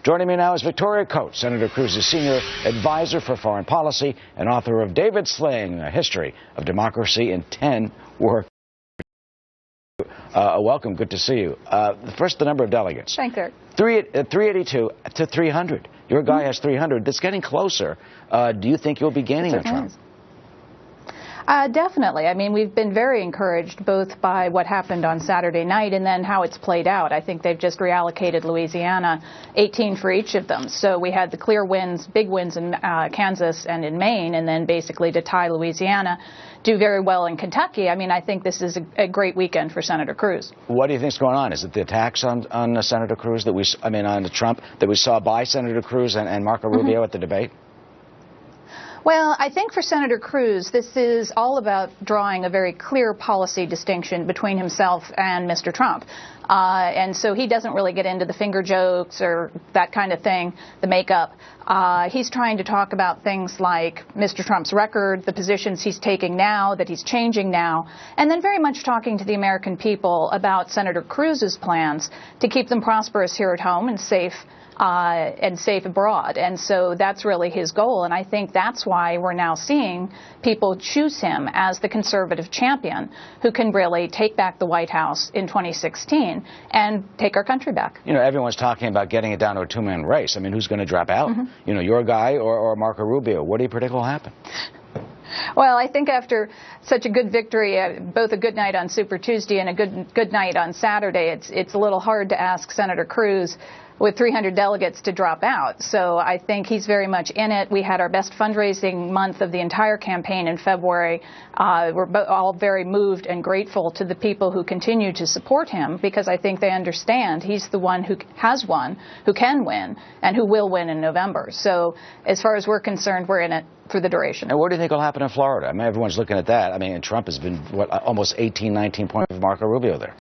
Joining me now is Victoria Coates, Senator Cruz's senior advisor for foreign policy and author of David Sling, A History of Democracy in 10 Work. Welcome. Good to see you. First, the number of delegates. Thanks, Eric. 382 to 300. Your guy has 300. That's getting closer. Do you think you'll be gaining on Trump? Definitely. I mean, we've been very encouraged both by what happened on Saturday night and then how it's played out. I think they've just reallocated Louisiana, 18 for each of them. So we had the clear wins, big wins in Kansas and in Maine, and then basically to tie Louisiana, do very well in Kentucky. I mean, I think this is a great weekend for Senator Cruz. What do you think's going on? Is it the attacks on Senator Cruz on Trump that we saw by Senator Cruz and Marco Rubio at the debate? Well, I think for Senator Cruz, this is all about drawing a very clear policy distinction between himself and Mr. Trump. And so he doesn't really get into the finger jokes or that kind of thing, the makeup. He's trying to talk about things like Mr. Trump's record, the positions he's taking now, that he's changing now, and then very much talking to the American people about Senator Cruz's plans to keep them prosperous here at home and safe abroad. And so that's really his goal. And I think that's why we're now seeing people choose him as the conservative champion who can really take back the White House in 2016 and take our country back. You know, everyone's talking about getting it down to a two-man race. I mean, who's going to drop out? You know, your guy or Marco Rubio? What do you predict will happen? Well, I think after such a good victory, both a good night on Super Tuesday and a good night on Saturday, it's a little hard to ask Senator Cruz with 300 delegates to drop out. So I think he's very much in it. We had our best fundraising month of the entire campaign in February. We're all very moved and grateful to the people who continue to support him because I think they understand he's the one who has won, who can win, and who will win in November. So as far as we're concerned, we're in it for the duration. And what do you think will happen in Florida? I mean, everyone's looking at that. I mean, Trump has been, almost 18, 19 points of Marco Rubio there.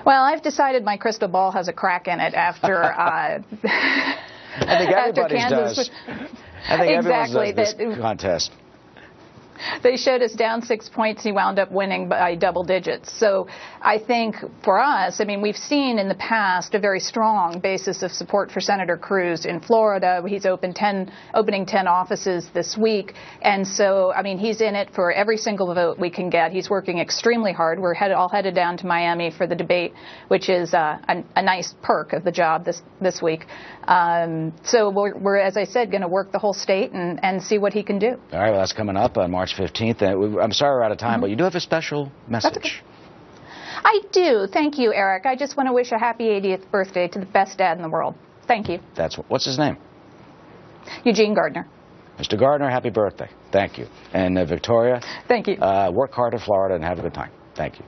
Well, I've decided my crystal ball has a crack in it after I think everybody's Kansas. does. I think exactly. everyone's does this contest. They showed us down 6 points. He wound up winning by double digits. So I think for us, I mean, we've seen in the past a very strong basis of support for Senator Cruz in Florida. He's opening 10 offices this week. And so, I mean, he's in it for every single vote we can get. He's working extremely hard. We're all headed down to Miami for the debate, which is a nice perk of the job this week. So we're, as I said, going to work the whole state and see what he can do. All right, well, that's coming up on March 15th. I'm sorry we're out of time, but you do have a special message. Okay. I do. Thank you, Eric. I just want to wish a happy 80th birthday to the best dad in the world. Thank you. What's his name? Eugene Gardner. Mr. Gardner, happy birthday. Thank you. And Victoria. Thank you. Work hard in Florida and have a good time. Thank you.